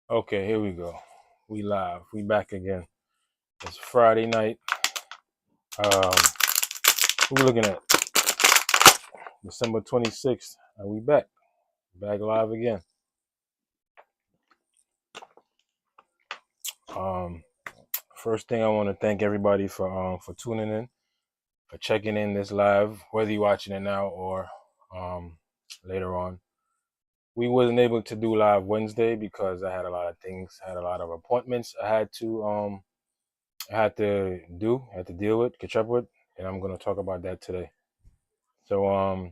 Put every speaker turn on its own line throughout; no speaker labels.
Okay, here we go. We live. We back again. It's Friday night. Um, what we looking at? December 26th. And we back. Back live again. Um, First thing I want to thank everybody for tuning in, for checking in this live, whether you're watching it now or um later on. We wasn't able to do live Wednesday because I had a lot of things, had a lot of appointments I had to deal with, catch up with, and I'm gonna talk about that today. So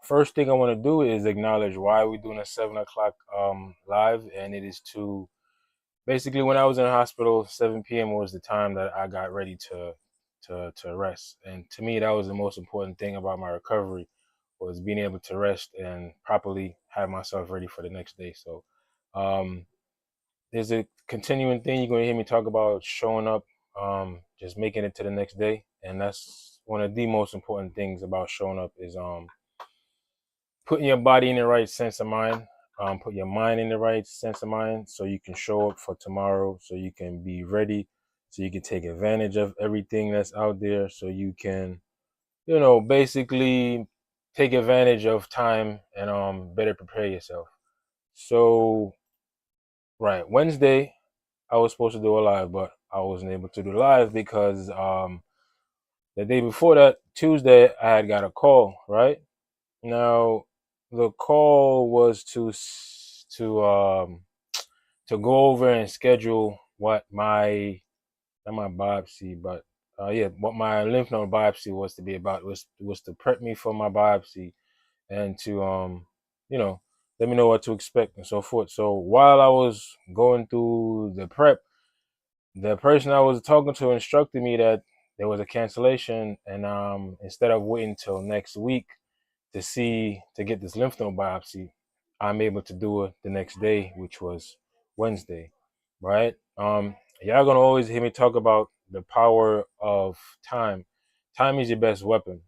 first thing I want to do is acknowledge why we're doing a 7 o'clock live, and it is to basically when I was in the hospital, 7 p.m. was the time that I got ready to rest, and to me that was the most important thing about my recovery was being able to rest and properly have myself ready for the next day. So um, there's a continuing thing you're going to hear me talk about showing up, just making it to the next day, and that's one of the most important things about showing up is putting your body in the right sense of mind, put your mind in the right sense of mind so you can show up for tomorrow, so you can be ready, so you can take advantage of everything that's out there, so you can, basically take advantage of time and better prepare yourself. So, right, Wednesday, I was supposed to do a live, but I wasn't able to do live because the day before that, Tuesday, I had got a call, right? Now, the call was to go over and schedule what my not my biopsy, but yeah, what my lymph node biopsy was to be about. It was to prep me for my biopsy and to you know let me know what to expect and so forth. So while I was going through the prep, the person I was talking to instructed me that there was a cancellation, and instead of waiting till next week to get this lymph node biopsy, I'm able to do it the next day, which was Wednesday, right? Y'all gonna always hear me talk about the power of time. Time is your best weapon.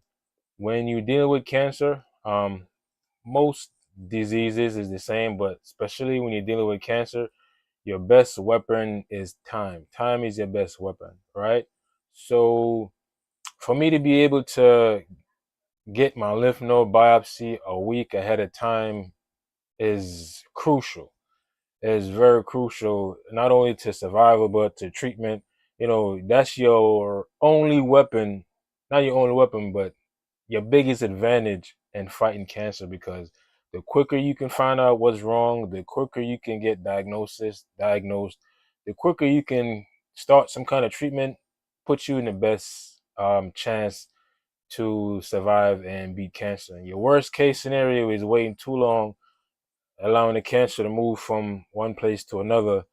When you deal with cancer, most diseases is the same, but especially when you're dealing with cancer, your best weapon is time. Time is your best weapon, right? So for me to be able to get my lymph node biopsy a week ahead of time is crucial. It is very crucial, not only to survival, but to treatment. That's your only weapon, not your only weapon, but your biggest advantage in fighting cancer because the quicker you can find out what's wrong, the quicker you can get diagnosed, the quicker you can start some kind of treatment, puts you in the best chance to survive and beat cancer. And your worst case scenario is waiting too long, allowing the cancer to move from one place to another,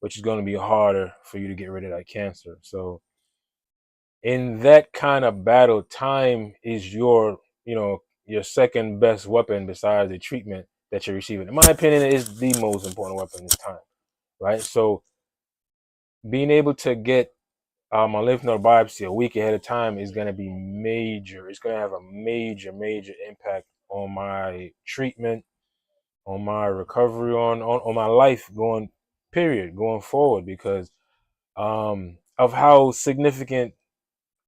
which is going to be harder for you to get rid of that cancer. So in that kind of battle, time is your second best weapon besides the treatment that you're receiving. In my opinion, it is the most important weapon is time, right? So being able to get my lymph node biopsy a week ahead of time is going to be major. It's going to have a major impact on my treatment, on my recovery, on my life going forward because of how significant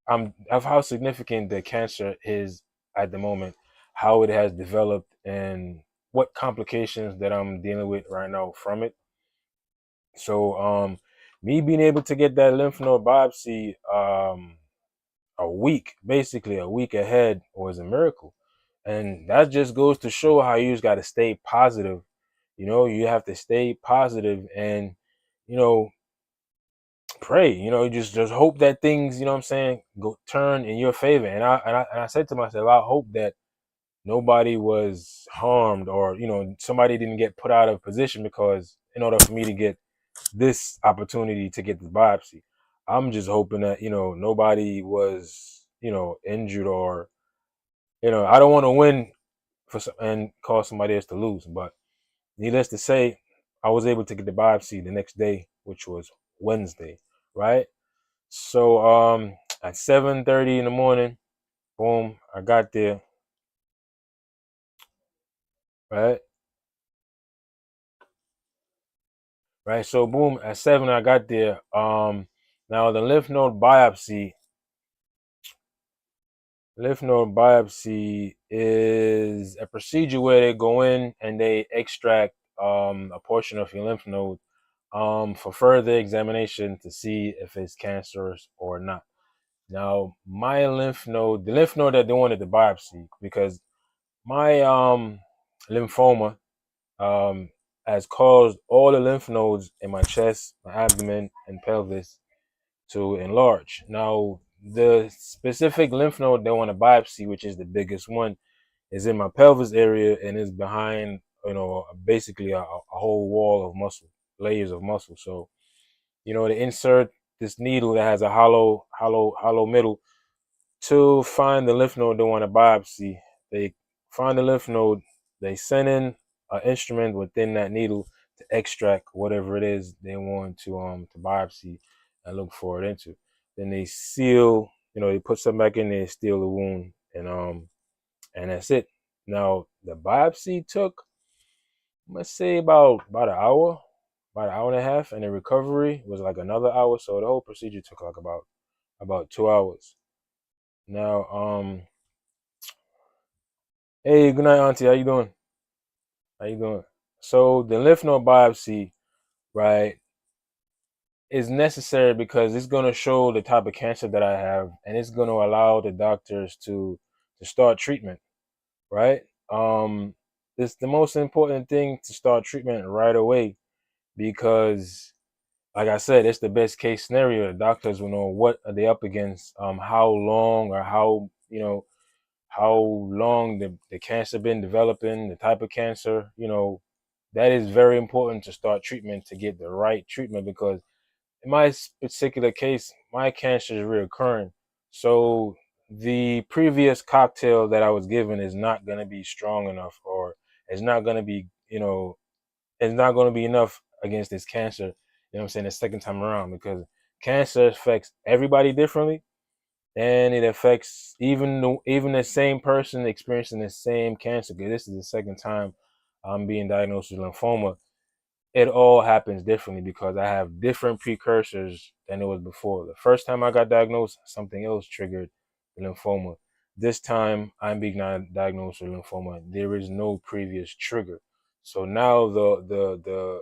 of how significant the cancer is at the moment, how it has developed, and what complications that I'm dealing with right now from it. So, me being able to get that lymph node biopsy basically a week ahead, was a miracle, and that just goes to show how you just got to stay positive. You have to stay positive and you know pray, just hope that things, what I'm saying, go turn in your favor. And I said to myself, I hope that nobody was harmed, or somebody didn't get put out of position because in order for me to get this opportunity to get the biopsy, I'm just hoping that nobody was injured, or I don't want to win and cause somebody else to lose. But needless to say, I was able to get the biopsy the next day, which was Wednesday, right? So at 7:30 in the morning, boom, I got there, right? right? So boom, at 7 I got there. Now the lymph node biopsy is a procedure where they go in and they extract a portion of your lymph node for further examination to see if it's cancerous or not. Now, my lymph node, the lymph node that they wanted to biopsy, because my lymphoma has caused all the lymph nodes in my chest, my abdomen, and pelvis to enlarge. Now, the specific lymph node they want to biopsy, which is the biggest one, is in my pelvis area and is behind, basically a whole wall of muscle, layers of muscle. So, they insert this needle that has a hollow middle to find the lymph node they want to biopsy. They find the lymph node, they send in an instrument within that needle to extract whatever it is they want to biopsy and look for it into. Then they seal, they put something back in there, seal the wound, and that's it. Now the biopsy took, let's say about an hour and a half, and the recovery was like another hour. So the whole procedure took like about 2 hours. Now, hey, good night, Auntie. How you doing? How you doing? So the lymph node biopsy, right, is necessary because it's going to show the type of cancer that I have, and it's going to allow the doctors to start treatment, right? It's the most important thing to start treatment right away because, like I said, it's the best case scenario. The doctors will know what are they up against, how long or how long the cancer been developing, the type of cancer, that is very important to start treatment to get the right treatment because in my particular case, my cancer is reoccurring. So the previous cocktail that I was given is not going to be strong enough or it's not going to be, it's not going to be enough against this cancer, what I'm saying, the second time around because cancer affects everybody differently and it affects even the same person experiencing the same cancer. Because this is the second time I'm being diagnosed with lymphoma. It all happens differently because I have different precursors than it was before. The first time I got diagnosed, something else triggered the lymphoma. This time I'm being diagnosed with lymphoma. There is no previous trigger. So now the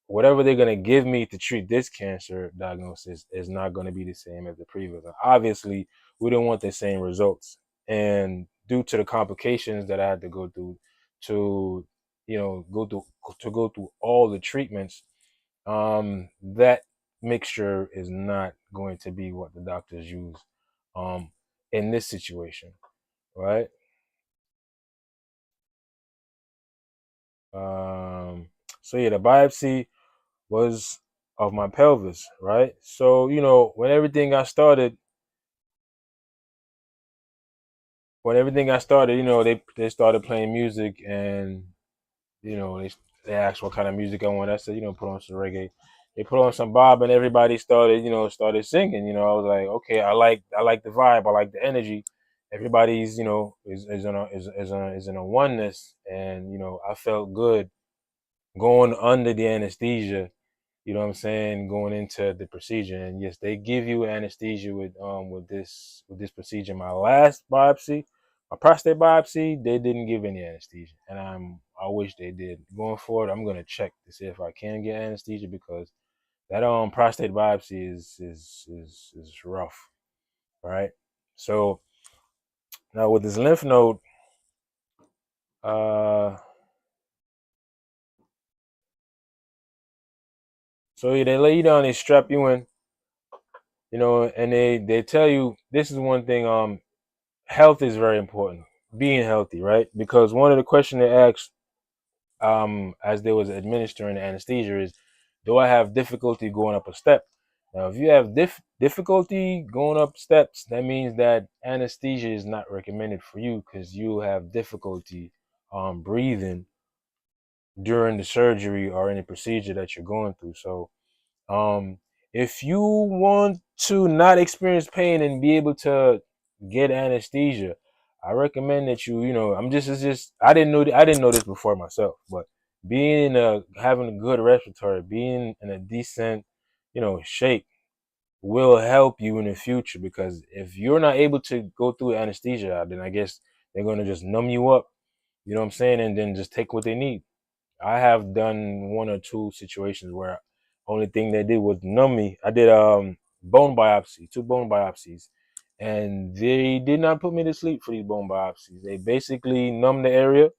whatever they're going to give me to treat this cancer diagnosis is not going to be the same as the previous. Obviously, we don't want the same results. And due to the complications that I had to go through to, go through all the treatments, that mixture is not going to be what the doctors use um, in this situation, right? Um, so yeah, the biopsy was of my pelvis, right? So, when everything got started, they started playing music and, they asked what kind of music I want. I said, put on some reggae. They put on some Bob and everybody started singing. I was like, okay, I like the vibe, I like the energy. Everybody's, is in a oneness and, I felt good going under the anesthesia, what I'm saying, going into the procedure. And yes, they give you anesthesia with this procedure. My last biopsy, my prostate biopsy, they didn't give any anesthesia. And I wish they did. Going forward, I'm gonna check to see if I can get anesthesia because that prostate biopsy is rough. Right? So now with this lymph node, uh so yeah, they lay you down, they strap you in, and they tell you this is one thing, health is very important. Being healthy, right? Because one of the questions they asked, as they was administering the anesthesia is, do I have difficulty going up a step? Now, if you have difficulty going up steps, that means that anesthesia is not recommended for you because you have difficulty breathing during the surgery or any procedure that you're going through. So, um, if you want to not experience pain and be able to get anesthesia, I recommend that you, I'm just, it's just, I didn't know this before myself, but being having a good respiratory, being in a decent, shape will help you in the future. Because if you're not able to go through anesthesia, then I guess they're gonna just numb you up. You know what I'm saying? And then just take what they need. I have done one or two situations where only thing they did was numb me. I did bone biopsy, two bone biopsies, and they did not put me to sleep for these bone biopsies. They basically numbed the area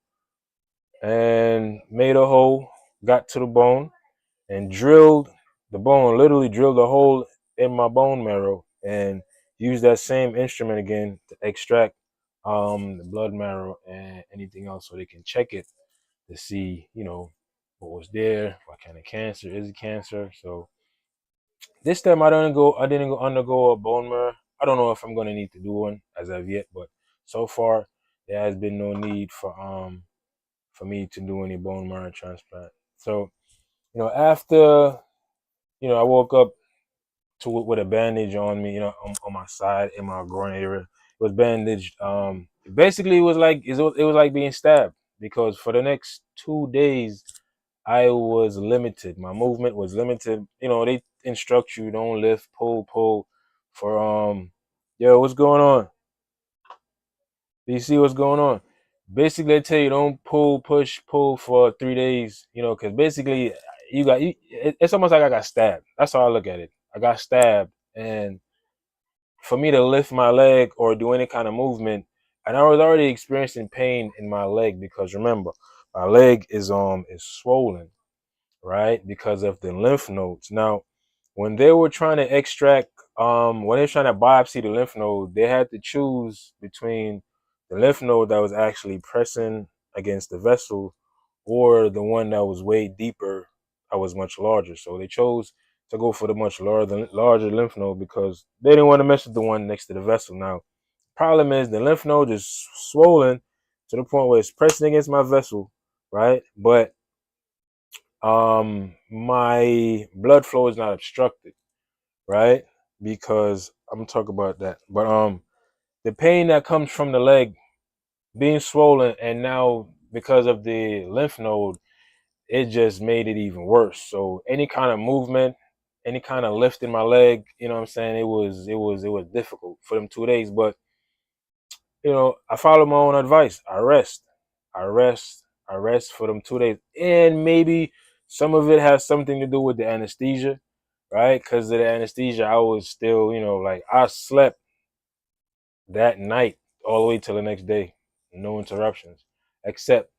and made a hole, got to the bone, and drilled the bone, literally drilled a hole in my bone marrow, and used that same instrument again to extract the blood marrow and anything else, so they can check it to see, what was there, what kind of cancer is it cancer. So this time I didn't go undergo a bone marrow. I don't know if I'm gonna need to do one as of yet, but so far there has been no need for me to do any bone marrow transplant. So, after, I woke up with a bandage on me, on my side in my groin area. It was bandaged. Basically, it was like being stabbed, because for the next 2 days I was limited. My movement was limited. They instruct you, don't lift, pull for yo, what's going on? Do you see what's going on? Basically, they tell you don't pull, push, pull for 3 days. Because basically it's almost like I got stabbed. That's how I look at it. I got stabbed, and for me to lift my leg or do any kind of movement, and I was already experiencing pain in my leg, because remember, my leg is swollen, right? Because of the lymph nodes. Now, when they were trying to when they were trying to biopsy the lymph node, they had to choose between the lymph node that was actually pressing against the vessel, or the one that was way deeper, that was much larger. So they chose to go for the much larger lymph node, because they didn't want to mess with the one next to the vessel. Now, problem is the lymph node is swollen to the point where it's pressing against my vessel, right? But my blood flow is not obstructed, right? Because I'm gonna talk about that. But the pain that comes from the leg being swollen, and now because of the lymph node, it just made it even worse. So any kind of movement, any kind of lifting my leg, what I'm saying, it was difficult for them 2 days. But I follow my own advice. I rest for them 2 days, and maybe some of it has something to do with the anesthesia, right? Because of the anesthesia, I was still, like, I slept that night all the way till the next day, no interruptions, except,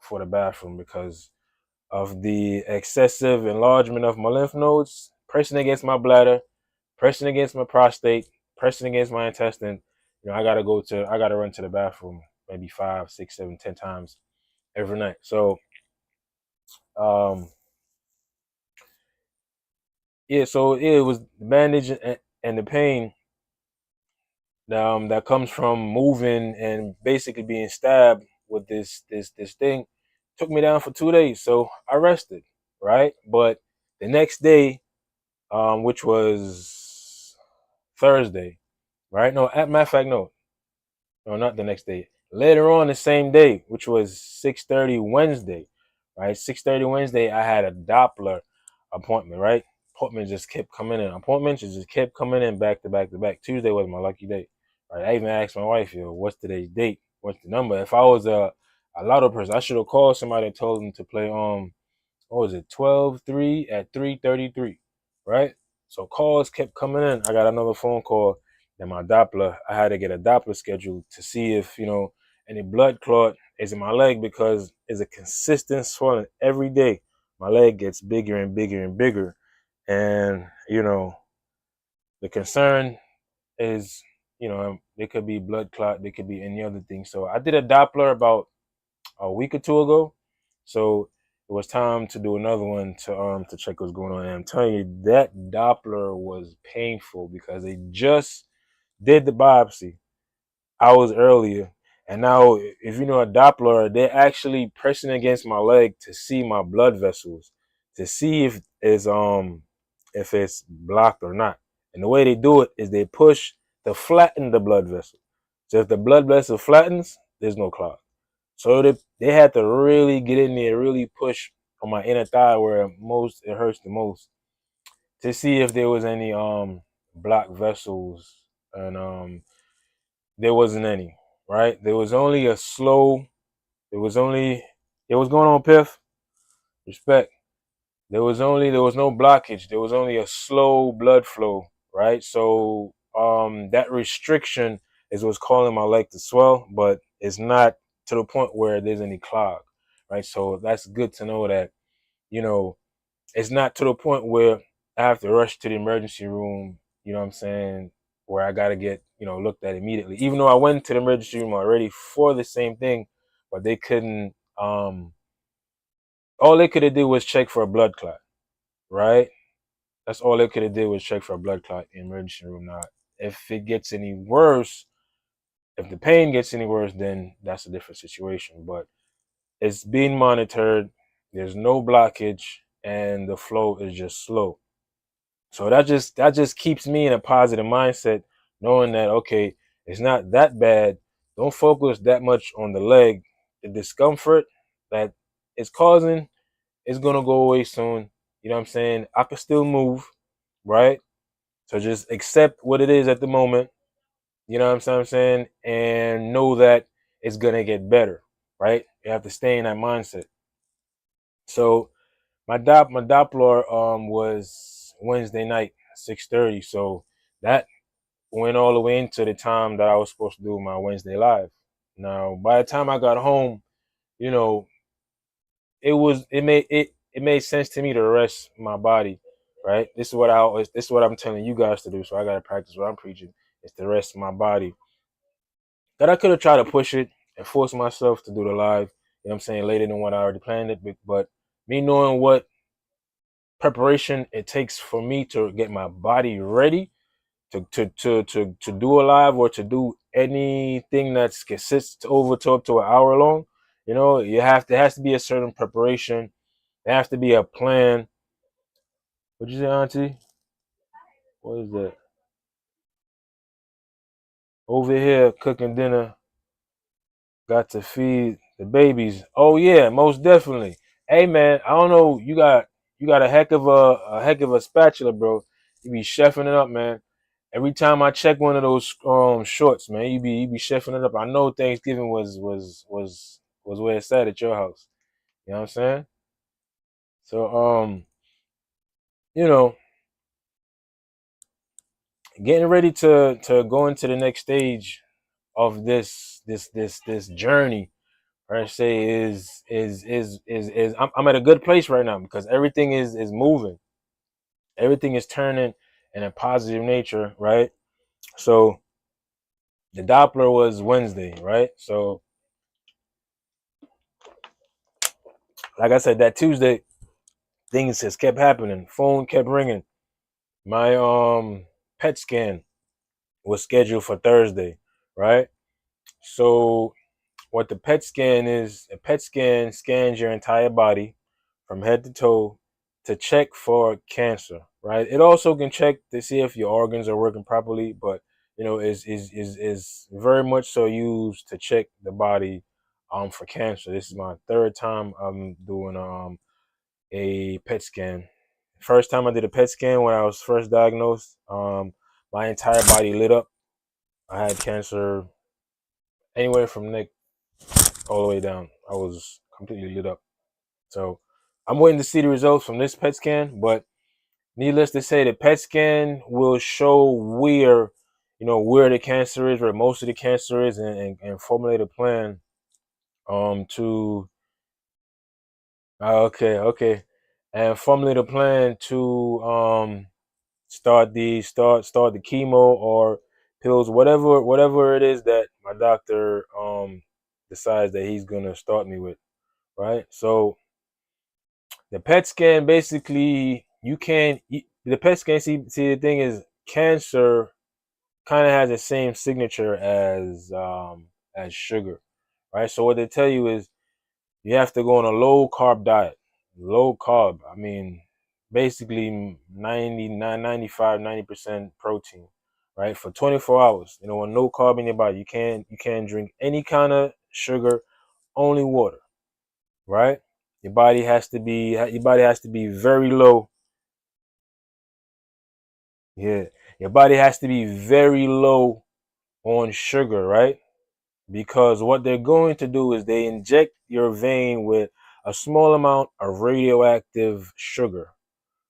for the bathroom, because of the excessive enlargement of my lymph nodes, pressing against my bladder, pressing against my prostate, pressing against my intestine. I gotta run to the bathroom maybe 5, 6, 7, 10 times every night. So, um, yeah, so it was the bandage and the pain that comes from moving and basically being stabbed with this thing took me down for 2 days. So I rested, right? But the next day, which was Thursday, right? No, at matter of fact, no, not the next day. Later on the same day, which was 6:30 Wednesday, right? 6:30 Wednesday, I had a Doppler appointment, right? Appointments just kept coming in back to back to back. Tuesday was my lucky day, right? I even asked my wife, what's today's date? What's the number? If I was a lotto person, I should have called somebody and told them to play what was it, 12-3 at 3:33, right? So calls kept coming in. I got another phone call, and my Doppler, I had to get a Doppler scheduled to see if, any blood clot is in my leg, because it's a consistent swelling every day. My leg gets bigger and bigger and bigger. And, the concern is, there could be blood clot, there could be any other thing. So I did a Doppler about a week or two ago. So it was time to do another one to check what's going on. And I'm telling you, that Doppler was painful, because they just did the biopsy hours earlier. And now, if you know a Doppler, they're actually pressing against my leg to see my blood vessels, to see if it's blocked or not. And the way they do it is they push to flatten the blood vessel. So if the blood vessel flattens, there's no clot. So they had to really get in there, really push on my inner thigh where it hurts the most, to see if there was any blocked vessels, and there wasn't any. Right, there was only a slow. There was only it was going on, Piff. Respect. There was no blockage. There was only a slow blood flow, right? So that restriction is what's causing my leg to swell, but it's not to the point where there's any clog, right? So that's good to know that, you know, it's not to the point where I have to rush to the emergency room, you know what I'm saying, where I gotta get, looked at immediately. Even though I went to the emergency room already for the same thing, but they couldn't all they could have did was check for a blood clot, right? That's all they could have did was check for a blood clot in the emergency room. Now, if it gets any worse, if the pain gets any worse, then that's a different situation. But it's being monitored. There's no blockage, and the flow is just slow. So that just keeps me in a positive mindset, knowing that okay, it's not that bad. Don't focus that much on the leg. The discomfort that it's causing is gonna go away soon. You know what I'm saying? I can still move, right? So just accept what it is at the moment. You know what I'm saying? And know that it's gonna get better, right? You have to stay in that mindset. So my Doppler was Wednesday night, 6:30. So that went all the way into the time that I was supposed to do my Wednesday live. Now, by the time I got home, you know, it made sense to me to rest my body, right? This is what I'm telling you guys to do. So I gotta practice what I'm preaching. Is to rest my body. That I could have tried to push it and force myself to do the live, you know what I'm saying, later than what I already planned it. But me knowing what preparation it takes for me to get my body ready to do a live or to do anything that consists over to up to an hour long, there has to be a certain preparation. There has to be a plan. What'd you say, Auntie? What is that? Over here cooking dinner. Got to feed the babies. Oh yeah, most definitely. Hey man, I don't know. You got a heck of a spatula, bro. You be chefing it up, man. Every time I check one of those shorts, man, you be chefing it up. I know Thanksgiving was where it's at your house. You know what I'm saying? So you know, getting ready to go into the next stage of this journey, I say is I'm at a good place right now because everything is moving, everything is turning in a positive nature, right? So the Doppler was Wednesday, right? So like I said, that Tuesday things just kept happening. Phone kept ringing. My PET scan was scheduled for Thursday, right? So what the PET scan is, a PET scan scans your entire body from head to toe to check for cancer, right? It also can check to see if your organs are working properly, but is very much so used to check the body for cancer. This is my third time I'm doing a PET scan. First time I did a PET scan when I was first diagnosed, my entire body lit up. I had cancer anywhere from neck all the way down. I was completely lit up. So I'm waiting to see the results from this PET scan, but needless to say, the PET scan will show where the cancer is, where most of the cancer is, and formulate a plan to okay, and formulate a plan to start the chemo or pills, whatever it is that my doctor decides that he's gonna start me with, right? So the PET scan basically you can the PET scan see the thing is cancer kind of has the same signature as sugar, right? So what they tell you is you have to go on a low carb diet. Low carb, I mean basically 99 95 90% protein, right? For 24 hours. On no carb in your body. You can't drink any kind of sugar, only water. right? Your body has to be very low. Yeah. Your body has to be very low on sugar, right? Because what they're going to do is they inject your vein with a small amount of radioactive sugar,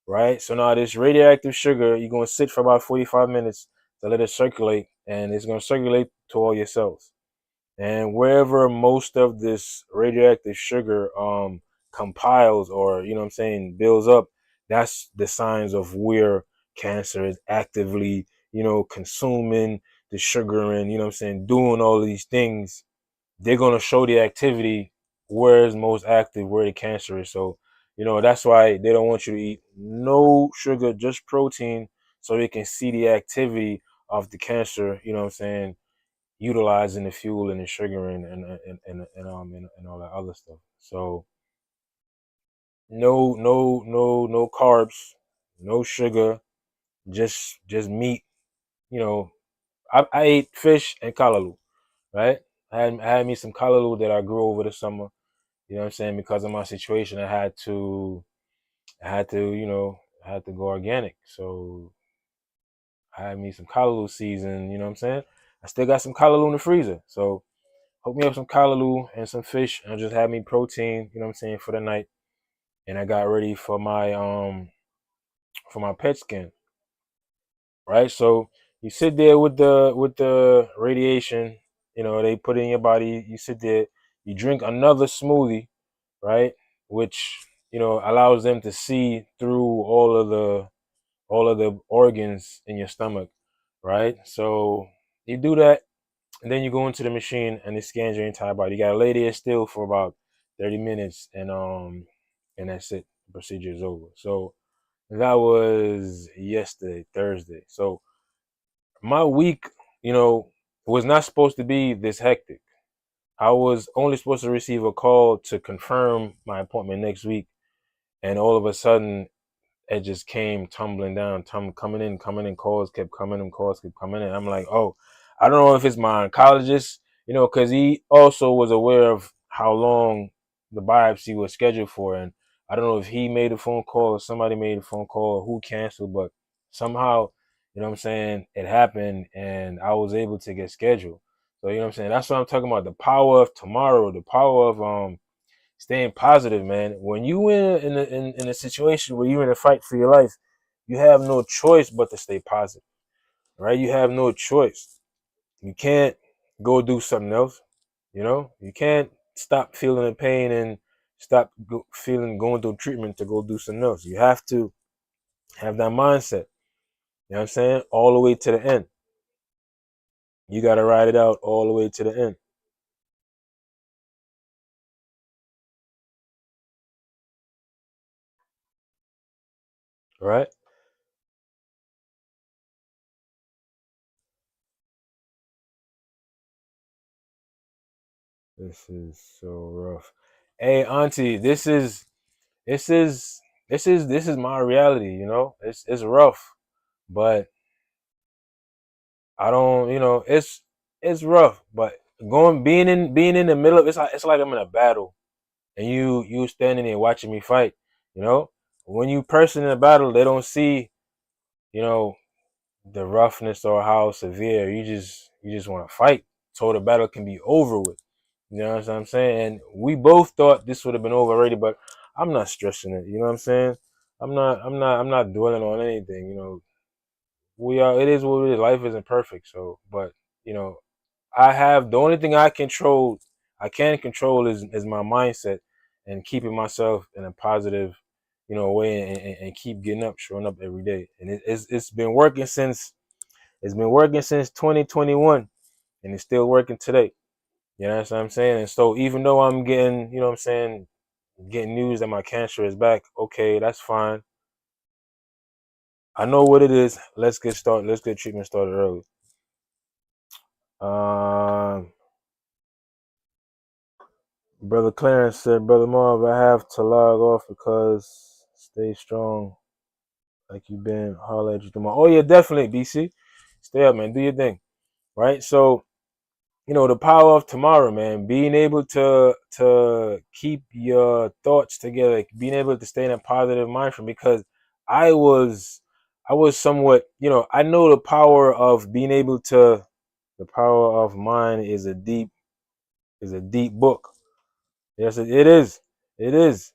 right? So now this radioactive sugar, you're going to sit for about 45 minutes to let it circulate, and it's going to circulate to all your cells. And wherever most of this radioactive sugar compiles, or you know what I'm saying, builds up, that's the signs of where cancer is actively, consuming the sugar, and you know what I'm saying, doing all these things. They're going to show the activity where is most active, where the cancer is. So that's why they don't want you to eat no sugar, just protein, so they can see the activity of the cancer, you know what I'm saying, utilizing the fuel and the sugar, and all that other stuff. So no carbs, no sugar, just meat. You know, I ate fish and kalaloo, right? I had me some kalaloo that I grew over the summer. You know what I'm saying? Because of my situation, I had to go organic. So I had me some kalaloo season. You know what I'm saying? I still got some kalaloo in the freezer. So hook me up some kalaloo and some fish, and just have me protein, you know what I'm saying, for the night. And I got ready for my pet skin, right? So you sit there with the radiation, they put it in your body. You sit there, you drink another smoothie, right? Which allows them to see through all of the organs in your stomach, right? So you do that, and then you go into the machine and it scans your entire body. You gotta lay there still for about 30 minutes, and that's it. The procedure is over. So that was yesterday, Thursday. So my week, you know, was not supposed to be this hectic. I was only supposed to receive a call to confirm my appointment next week, and all of a sudden it just came tumbling down, coming in, calls kept coming in, calls kept coming in. I'm like, oh, I don't know if it's my oncologist, because he also was aware of how long the biopsy was scheduled for. And I don't know if he made a phone call or somebody made a phone call or who canceled, but somehow, you know what I'm saying, it happened and I was able to get scheduled. So, you know what I'm saying? That's what I'm talking about. The power of tomorrow, the power of staying positive, man. When you in a situation where you're in a fight for your life, you have no choice but to stay positive, right? You have no choice. You can't go do something else. You can't stop feeling the pain and stop going through treatment to go do something else. You have to have that mindset. You know what I'm saying? All the way to the end. You got to ride it out all the way to the end, right? This is so rough. Hey, Auntie, this is this is my reality. It's rough, but I don't, it's rough, but being in the middle of it's like I'm in a battle, and you standing there watching me fight. you know when you person in a battle, they don't see, you know the roughness or how severe. You just want to fight so the battle can be over with. You know what I'm saying? And we both thought this would have been over already, but I'm not stressing it. You know what I'm saying? I'm not dwelling on anything. It is what it is. Life isn't perfect. So, but you know, I have the only thing I can control is my mindset, and keeping myself in a positive, way, and keep getting up, showing up every day. And it's been working since 2021, and it's still working today. You know what I'm saying? And so even though I'm getting, what I'm saying, getting news that my cancer is back, okay, that's fine. I know what it is. Let's get treatment started early. Um, Brother Clarence said, Brother Marv, I have to log off because stay strong like you've been. Holler at you tomorrow. Oh yeah, definitely, BC. Stay up, man. Do your thing. Right? So, the power of tomorrow, man. Being able to keep your thoughts together, being able to stay in a positive mind frame. Because I was I was somewhat, I know the power of being able to. The power of mind is a deep book. Yes, it is. It is.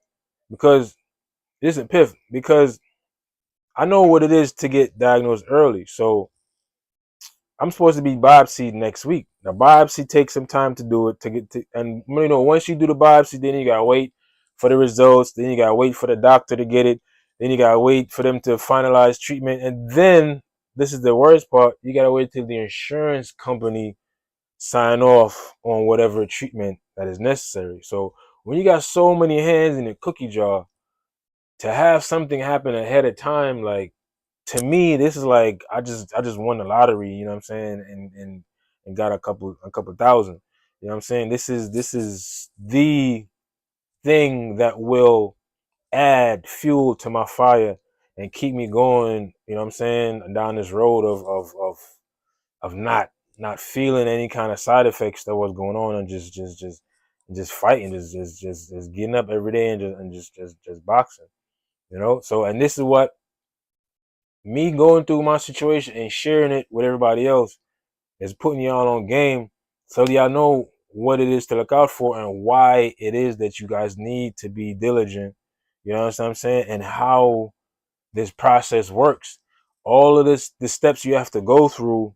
Because listen, Piff, because I know what it is to get diagnosed early. So I'm supposed to be biopsied next week. The biopsy takes some time to do it to get to, and once you do the biopsy, then you gotta wait for the results. Then you gotta wait for the doctor to get it. Then you gotta wait for them to finalize treatment, and then this is the worst part. You gotta wait till the insurance company sign off on whatever treatment that is necessary. So when you got so many hands in the cookie jar, to have something happen ahead of time, like, to me, this is like I just won the lottery, you know what I'm saying, and got a couple thousand. You know what I'm saying? This is the thing that will add fuel to my fire and keep me going, you know what I'm saying, down this road of not feeling any kind of side effects that was going on, and just fighting, just getting up every day, and just boxing, So, and this is what me going through my situation and sharing it with everybody else is putting y'all on game, so y'all know what it is to look out for and why it is that you guys need to be diligent. You know what I'm saying? And how this process works. All of the steps you have to go through,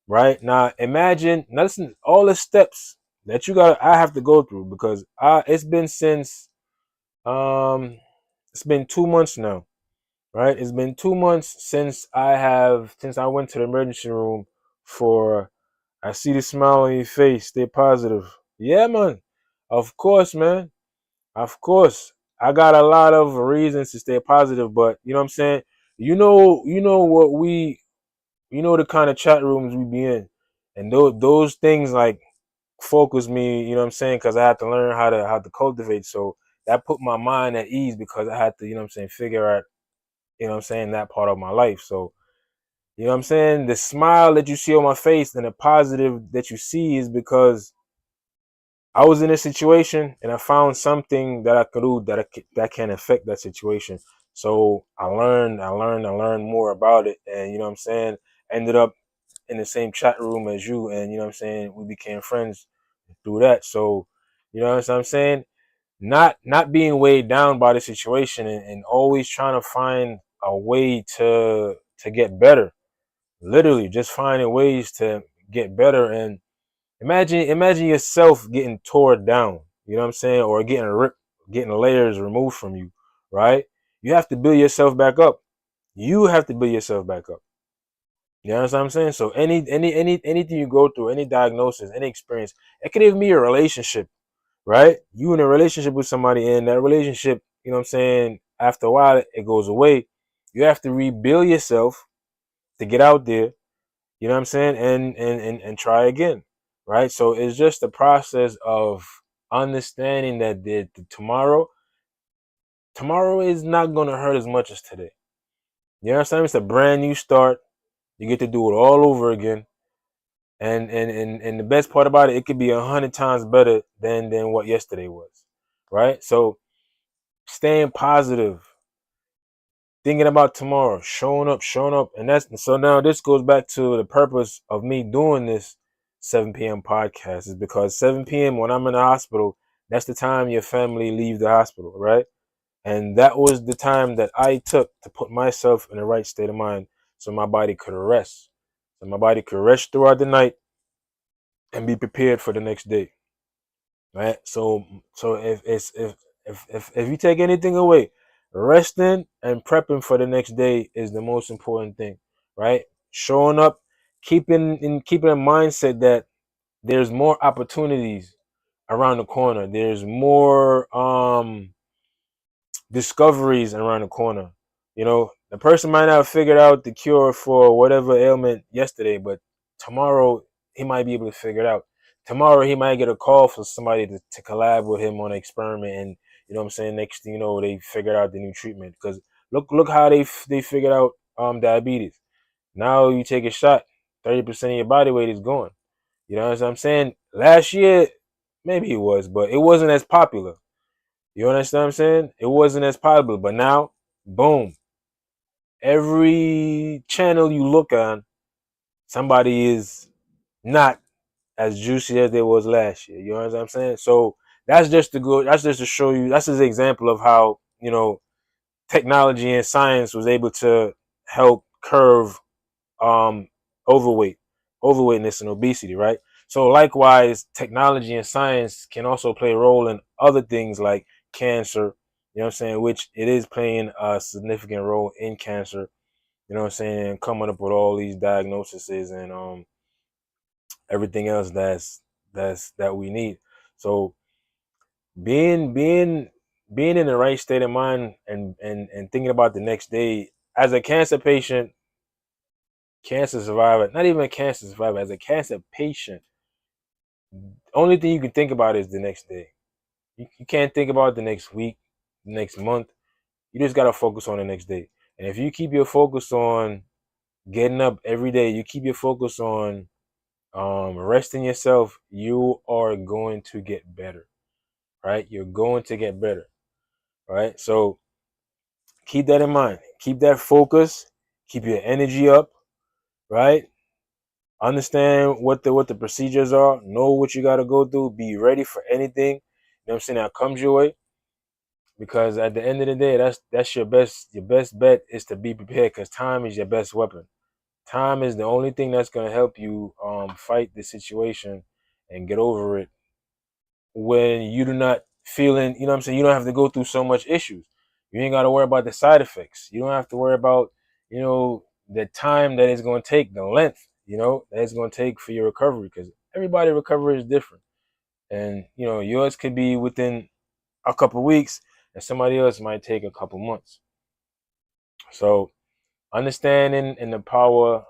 right? Now imagine, now listen, all the steps that I have to go through, because it's been 2 months now, right? It's been 2 months since I went to the emergency room for. I see the smile on your face. Stay positive. Yeah, man. Of course, man. Of course. I got a lot of reasons to stay positive, but you know what I'm saying? The kind of chat rooms we be in. And those things like focus me, you know what I'm saying? Because I had to learn how to cultivate. So that put my mind at ease, because I had to, you know what I'm saying, figure out, you know what I'm saying, that part of my life. So, you know what I'm saying? The smile that you see on my face and the positive that you see is because I was in a situation and I found something that I could do that can affect that situation. So I learned more about it, and you know what I'm saying. Ended up in the same chat room as you, and you know what I'm saying. We became friends through that. So, you know what I'm saying. Not being weighed down by the situation, and always trying to find a way to get better. Literally, just finding ways to get better. And imagine yourself getting torn down, you know what I'm saying, or getting ripped, getting layers removed from you, right? You have to build yourself back up. You have to build yourself back up. You know what I'm saying? So anything you go through, any diagnosis, any experience, it could even be a relationship, right? You in a relationship with somebody, and that relationship, you know what I'm saying, after a while it goes away. You have to rebuild yourself to get out there, you know what I'm saying, and try again, right? So it's just the process of understanding that tomorrow is not going to hurt as much as today. You know what I'm saying? It's a brand new start. You get to do it all over again. And the best part about it, it could be 100 times better than what yesterday was, right? So staying positive, thinking about tomorrow, showing up, and that's so. Now this goes back to the purpose of me doing this 7 p.m. podcast, is because 7 p.m. when I'm in the hospital, that's the time your family leave the hospital, right? And that was the time that I took to put myself in the right state of mind, so my body could rest, throughout the night and be prepared for the next day, right? So if you take anything away, resting and prepping for the next day is the most important thing, right? Showing up, keeping a mindset that there's more opportunities around the corner. There's more discoveries around the corner. The person might not have figured out the cure for whatever ailment yesterday, but tomorrow he might be able to figure it out. Tomorrow he might get a call from somebody to collab with him on an experiment, and you know what I'm saying. Next thing you know, they figured out the new treatment. Because look how they figured out diabetes. Now you take a shot, 30% of your body weight is gone. You know what I'm saying? Last year, maybe it was, but it wasn't as popular. You understand what I'm saying? It wasn't as popular, but now, boom, every channel you look on, somebody is not as juicy as they was last year. You know what I'm saying? So that's just to go. That's just to show you. That's just an example of how technology and science was able to help curve um overweight, overweightness and obesity, right? So likewise, technology and science can also play a role in other things like cancer, you know what I'm saying, which it is playing a significant role in cancer, you know what I'm saying, coming up with all these diagnoses and everything else that we need. So being in the right state of mind and thinking about the next day as a cancer patient, cancer survivor, not even a cancer survivor, as a cancer patient, only thing you can think about is the next day. You can't think about the next week, the next month. You just gotta focus on the next day. And if you keep your focus on getting up every day, you keep your focus on resting yourself, you are going to get better, right? You're going to get better, right? So keep that in mind. Keep that focus. Keep your energy up, right? Understand what the procedures are. Know what you got to go through. Be ready for anything. You know what I'm saying, that comes your way. Because at the end of the day, that's your best bet is to be prepared. Because time is your best weapon. Time is the only thing that's gonna help you fight the situation and get over it when you do not feeling. You know what I'm saying. You don't have to go through so much issues. You ain't got to worry about the side effects. You don't have to worry about the time that it's gonna take, the length that it's gonna take for your recovery. Because everybody recovery is different, and yours could be within a couple weeks, and somebody else might take a couple months. So understanding and the power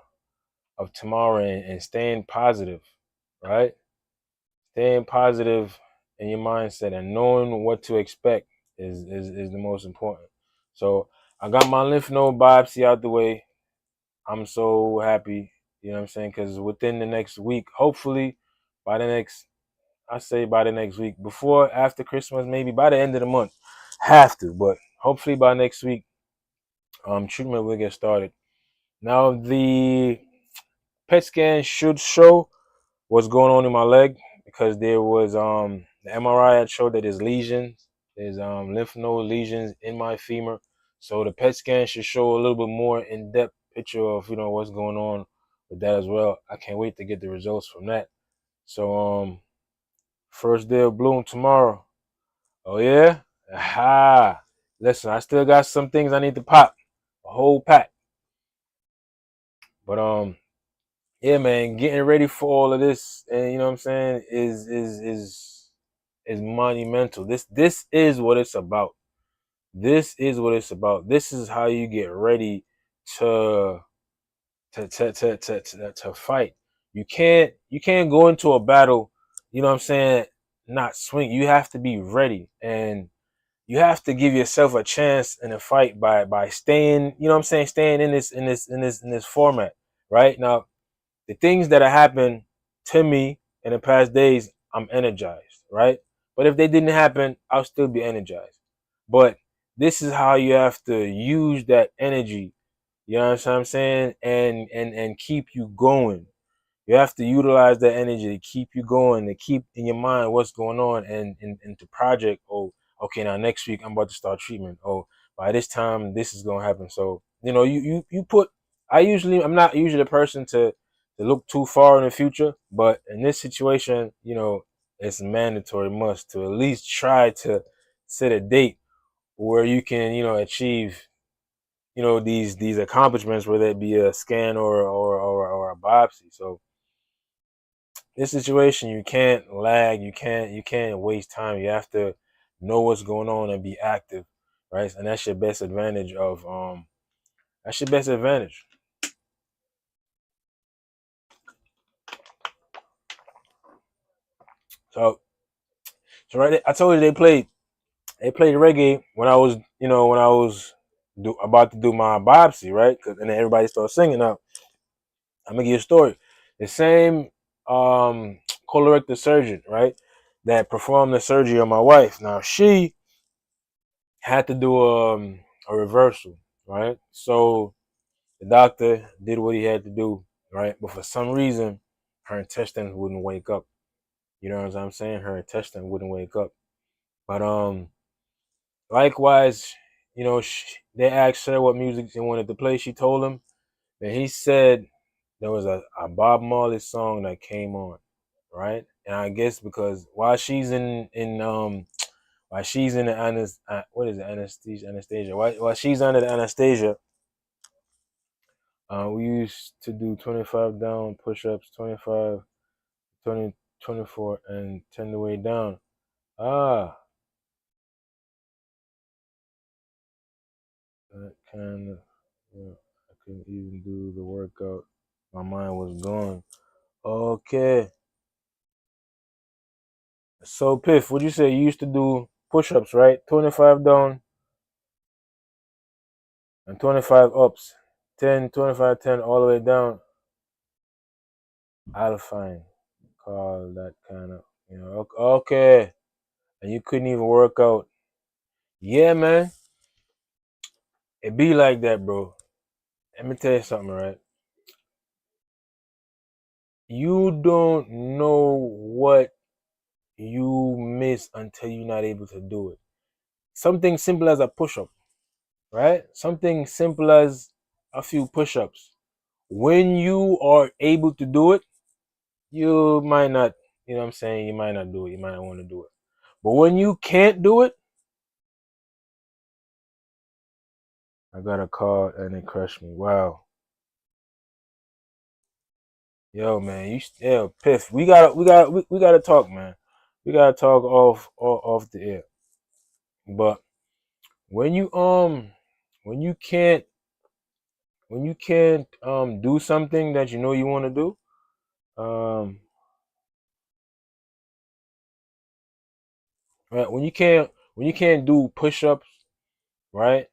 of tomorrow and staying positive, right? Staying positive in your mindset and knowing what to expect is the most important. So I got my lymph node biopsy out the way. I'm so happy, you know what I'm saying? Because within the next week, hopefully by the next, I say by the next week, before, after Christmas, maybe by the end of the month, have to, but hopefully by next week, treatment will get started. Now the PET scan should show what's going on in my leg because there was the MRI had showed that there's lesions, there's lymph node lesions in my femur. So the PET scan should show a little bit more in-depth picture of what's going on with that as well. I can't wait to get the results from that. So first day of bloom tomorrow. Oh yeah? Aha. Listen, I still got some things I need to pop. A whole pack. But yeah, man, getting ready for all of this, and you know what I'm saying, is monumental. This is what it's about. This is what it's about. This is how you get ready to to fight. You can't go into a battle, you know what I'm saying, not swing. You have to be ready, and you have to give yourself a chance in a fight by staying, you know what I'm saying, staying in this format. Right now, the things that have happened to me in the past days, I'm energized, right? But if they didn't happen, I'll still be energized. But this is how you have to use that energy, you know what I'm saying, and keep you going. You have to utilize that energy to keep you going, to keep in your mind what's going on, and to project. Oh, okay, now next week I'm about to start treatment. Oh, by this time this is gonna happen. So you put. I'm not usually the person to look too far in the future, but in this situation, it's a mandatory must to at least try to set a date where you can achieve these accomplishments, whether it be a scan or a biopsy. So this situation, you can't lag, you can't waste time. You have to know what's going on and be active, right? And that's your best advantage of that's your best advantage. So so right, I told you they played reggae when I was about to do my biopsy, right? And then everybody started singing. Now I'm gonna give you a story. The same colorectal surgeon, right? That performed the surgery on my wife. Now she had to do a reversal, right? So the doctor did what he had to do, right? But for some reason, her intestines wouldn't wake up. You know what I'm saying? Her intestine wouldn't wake up. But likewise, they asked her what music she wanted to play. She told him, and he said there was a Bob Marley song that came on, right? And I guess because while she's in the what is it, anesthesia, while she's under the anesthesia, we used to do 25 down push-ups, 25, 20, 24, and 10 the way down. Ah, that kind of, yeah, I couldn't even do the workout. My mind was gone. Okay. So, Piff, would you say you used to do push-ups, right? 25 down and 25 ups. 10, 25, 10 all the way down. Alpine. Call that kind of, okay. And you couldn't even work out. Yeah, man. It be like that, bro. Let me tell you something, right? You don't know what you miss until you're not able to do it. Something simple as a push-up, right? Something simple as a few push-ups. When you are able to do it, you might not, you know what I'm saying? You might not do it. You might not want to do it. But when you can't do it, I got a call and it crushed me. Wow. Yo, man, Piff. We gotta talk, man. We gotta talk off the air. But when you when you can't do something that you know you want to do, right? When you can't do push-ups, right?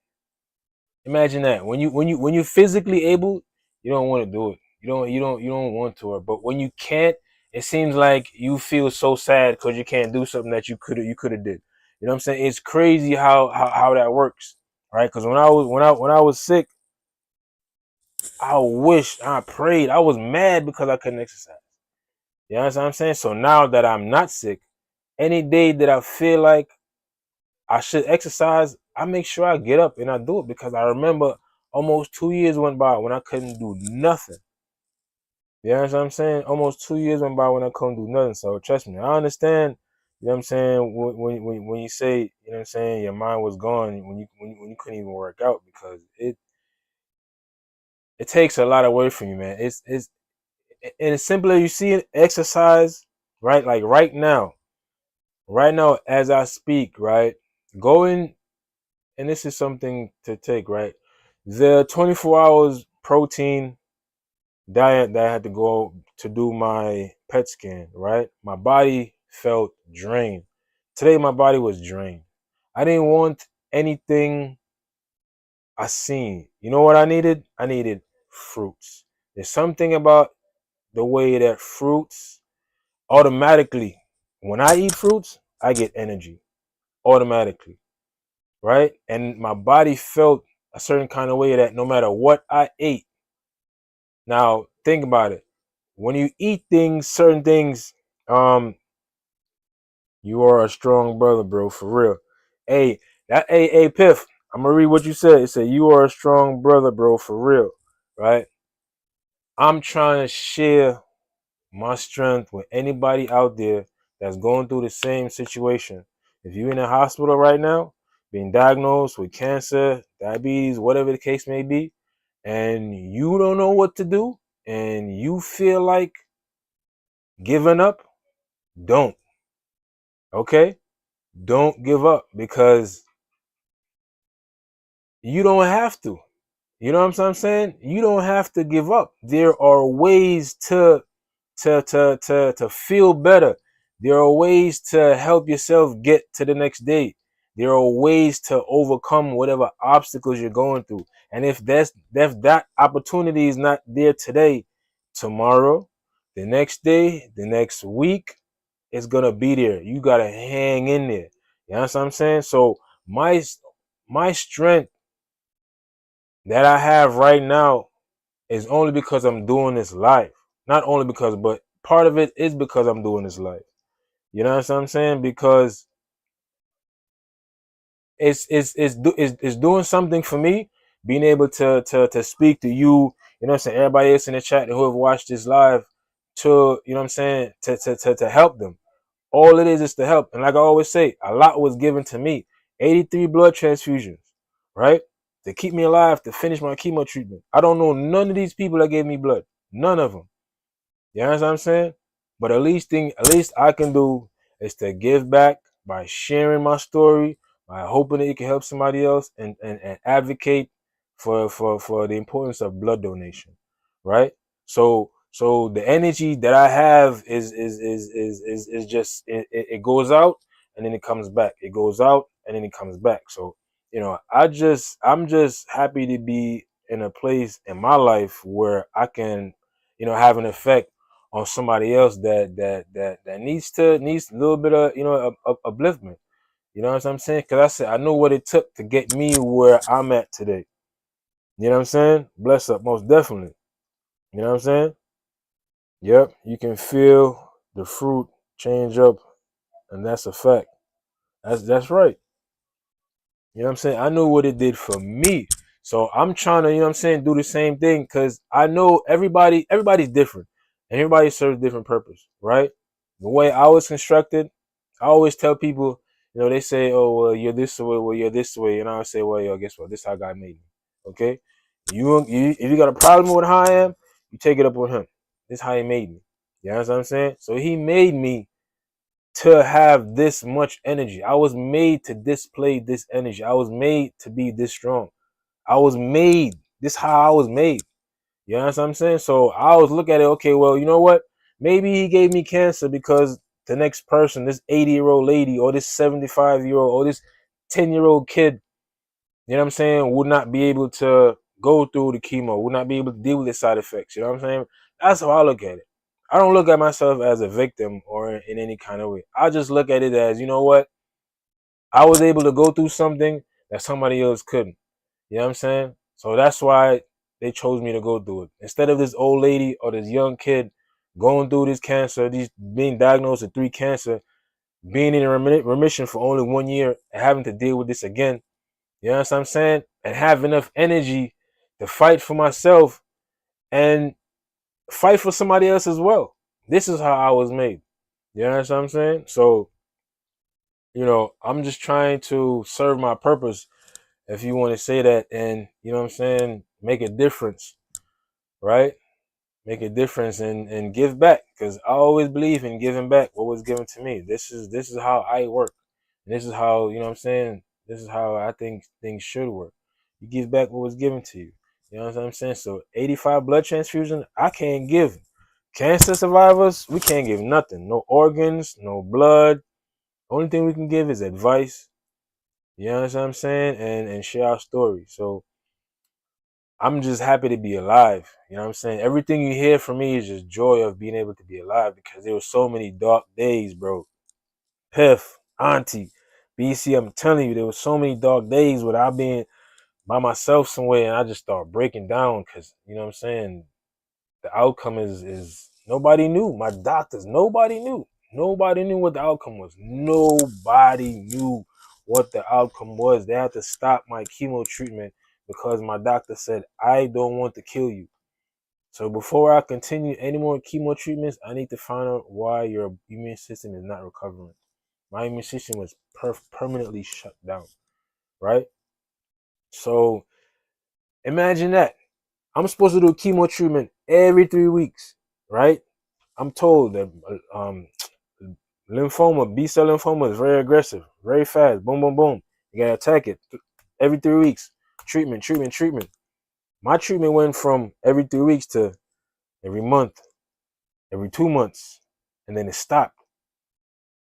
Imagine that when you physically able, you don't want to do it. You don't want to. But when you can't, it seems like you feel so sad because you can't do something that you could have did. You know what I'm saying? It's crazy how that works, right? Because when I was sick, I prayed, I was mad because I couldn't exercise. You know what I'm saying? So now that I'm not sick, any day that I feel like I should exercise, I make sure I get up and I do it because I remember almost 2 years went by when I couldn't do nothing. You know what I'm saying? Almost 2 years went by when I couldn't do nothing. So trust me, I understand. You know what I'm saying? When you say, you know what I'm saying, your mind was gone when you couldn't even work out because it takes a lot away from you, man. It's and it's simpler. You see it, exercise, right? Like right now as I speak, right? Going, and this is something to take, right? The 24 hours protein diet that I had to go to do my PET scan, right? My body felt drained. Today, my body was drained. I didn't want anything I seen. You know what I needed? I needed fruits. There's something about the way that fruits automatically, when I eat fruits, I get energy automatically, right? And my body felt a certain kind of way that no matter what I ate. Now, think about it. When you eat things, certain things, um, you are a strong brother, bro, for real. Hey, Piff, I'm gonna read what you said. It said you are a strong brother, bro, for real, right? I'm trying to share my strength with anybody out there that's going through the same situation. If you're in a hospital right now, being diagnosed with cancer, diabetes, whatever the case may be, and you don't know what to do, and you feel like giving up, don't. Okay? Don't give up because you don't have to. You know what I'm saying? You don't have to give up. There are ways to feel better. There are ways to help yourself get to the next day. There are ways to overcome whatever obstacles you're going through. And if that opportunity is not there today, tomorrow, the next day, the next week, it's gonna be there. You gotta hang in there. You know what I'm saying? So my strength that I have right now is only because I'm doing this live. Not only because, but part of it is because I'm doing this live. You know what I'm saying? Because it's doing something for me, being able to speak to you, you know what I'm saying, everybody else in the chat and whoever watched this live, to, you know what I'm saying, to help them. All it is to help. And like I always say, a lot was given to me. 83 blood transfusions, right? To keep me alive, to finish my chemo treatment. I don't know none of these people that gave me blood. None of them. You know what I'm saying? But at least I can do is to give back by sharing my story, by hoping that it can help somebody else, and advocate for the importance of blood donation. Right? So the energy that I have is just it goes out and then it comes back. It goes out and then it comes back. So, I'm just happy to be in a place in my life where I can, have an effect on somebody else that needs a little bit of, upliftment. You know what I'm saying? Because I said I know what it took to get me where I'm at today. You know what I'm saying? Bless up, most definitely. You know what I'm saying? Yep, you can feel the fruit change up, and that's a fact. That's right. You know what I'm saying? I know what it did for me. So I'm trying to, do the same thing, because I know everybody's different. And everybody serves a different purpose, right? The way I was constructed, I always tell people, they say, oh, well, you're this way, well, you're this way. And I say, well, yo, guess what? This is how God made me. Okay? If you got a problem with how I am, you take it up with him. This is how he made me. You know what I'm saying? So he made me to have this much energy. I was made to display this energy. I was made to be this strong. I was made. This is how I was made. You know what I'm saying? So I always look at it, okay, well, you know what? Maybe he gave me cancer because the next person, this 80-year-old lady or this 75-year-old or this 10-year-old kid, you know what I'm saying, would not be able to go through the chemo, would not be able to deal with the side effects. You know what I'm saying? That's how I look at it. I don't look at myself as a victim or in any kind of way. I just look at it as, you know what? I was able to go through something that somebody else couldn't. You know what I'm saying? So that's why they chose me to go through it. Instead of this old lady or this young kid going through this cancer, these being diagnosed with 3 cancer, being in remission for only 1 year, and having to deal with this again. You know what I'm saying? And have enough energy to fight for myself and fight for somebody else as well. This is how I was made. You know what I'm saying? So, I'm just trying to serve my purpose, if you want to say that, and, make a difference, right? Make a difference and give back, because I always believe in giving back what was given to me. This is how I work. And this is how, this is how I think things should work. You give back what was given to you. You know what I'm saying? So 85 blood transfusion, I can't give. Cancer survivors, we can't give nothing. No organs, no blood. Only thing we can give is advice. You know what I'm saying? And share our story. So I'm just happy to be alive. You know what I'm saying? Everything you hear from me is just joy of being able to be alive, because there were so many dark days, bro. Piff, Auntie, BC, I'm telling you, there were so many dark days without being by myself somewhere, and I just start breaking down, because, you know what I'm saying, the outcome is nobody knew. My doctors, nobody knew. Nobody knew what the outcome was. Nobody knew what the outcome was. They had to stop my chemo treatment because my doctor said, I don't want to kill you. So before I continue any more chemo treatments, I need to find out why your immune system is not recovering. My immune system was permanently shut down, right? So imagine that. I'm supposed to do chemo treatment every 3 weeks, right? I'm told that lymphoma, B-cell lymphoma, is very aggressive, very fast. Boom, boom, boom. You gotta attack it every 3 weeks. Treatment, treatment, treatment. My treatment went from every 3 weeks to every month, every 2 months, and then it stopped.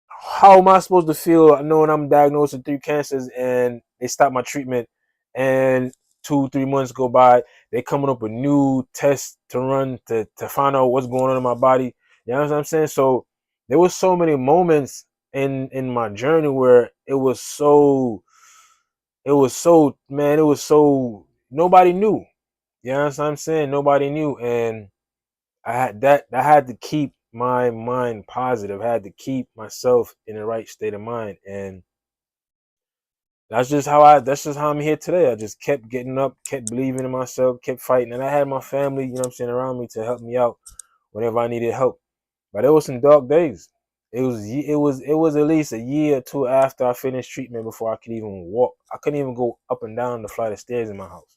How am I supposed to feel knowing I'm diagnosed with 3 cancers and they stop my treatment, and 2, 3 months go by they coming up with new tests to run to find out what's going on in my body. You know what I'm saying? So there was so many moments in my journey where it was so nobody knew. You know what I'm saying? Nobody knew. And I had to keep my mind positive. I had to keep myself in the right state of mind. And that's just how I'm here today. I just kept getting up, kept believing in myself, kept fighting. And I had my family, you know what I'm saying, around me to help me out whenever I needed help. But it was some dark days. It was at least a year or two after I finished treatment before I could even walk. I couldn't even go up and down the flight of stairs in my house.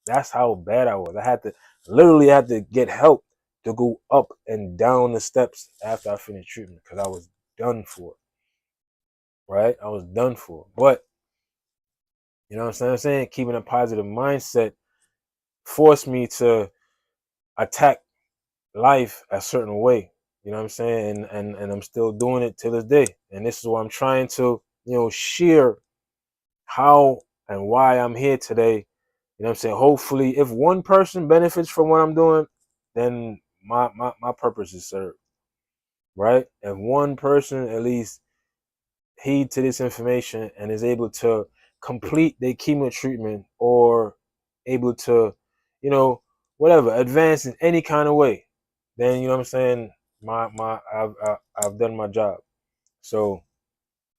That's how bad I was. I had to literally had to get help to go up and down the steps after I finished treatment because I was done for. Right? I was done for. But you know what I'm saying? Keeping a positive mindset forced me to attack life a certain way. You know what I'm saying? And I'm still doing it to this day. And this is what I'm trying to, share how and why I'm here today. You know what I'm saying? Hopefully if one person benefits from what I'm doing, then my purpose is served. Right? If one person at least heed to this information and is able to complete their chemo treatment or able to, you know, whatever, advance in any kind of way, then you know what I'm saying, I've done my job. So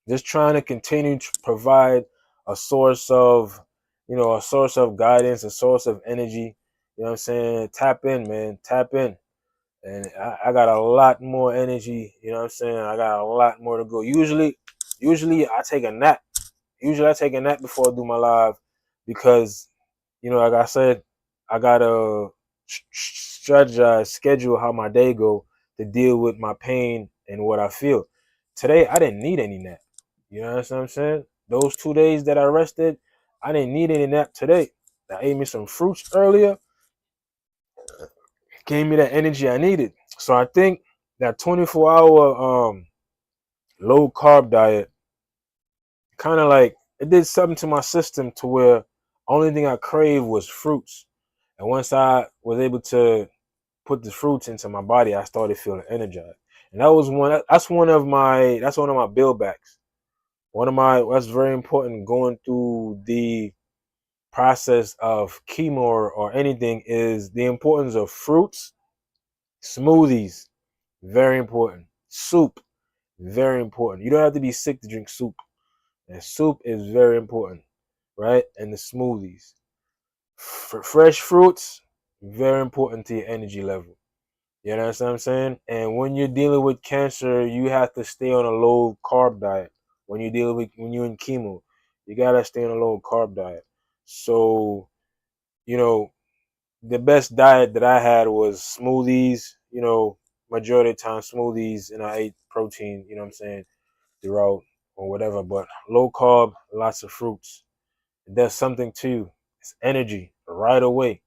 just trying to continue to provide a source of, a source of guidance, a source of energy. You know what I'm saying? Tap in, man. Tap in. And I got a lot more energy. You know what I'm saying? I got a lot more to go. Usually I take a nap. Usually I take a nap before I do my live because, like I said, I gotta strategize, schedule how my day go to deal with my pain and what I feel. Today I didn't need any nap. You know what I'm saying? Those 2 days that I rested, I didn't need any nap today. I ate me some fruits earlier, gave me that energy I needed. So I think that 24-hour low carb diet kind of like it did something to my system to where only thing I craved was fruits. And once I was able to put the fruits into my body, I started feeling energized. And that's one of my build backs. That's very important going through the process of chemo or anything is the importance of fruits, smoothies, very important. Soup, very important. You don't have to be sick to drink soup. And soup is very important, right? And the smoothies. Fresh fruits, very important to your energy level. You know what I'm saying? And when you're dealing with cancer, you have to stay on a low carb diet. When you're in chemo, you gotta stay on a low carb diet. So, you know, the best diet that I had was smoothies, majority of the time smoothies, and I ate protein, you know what I'm saying, throughout or whatever. But low carb, lots of fruits. It does something to you. It's energy right away.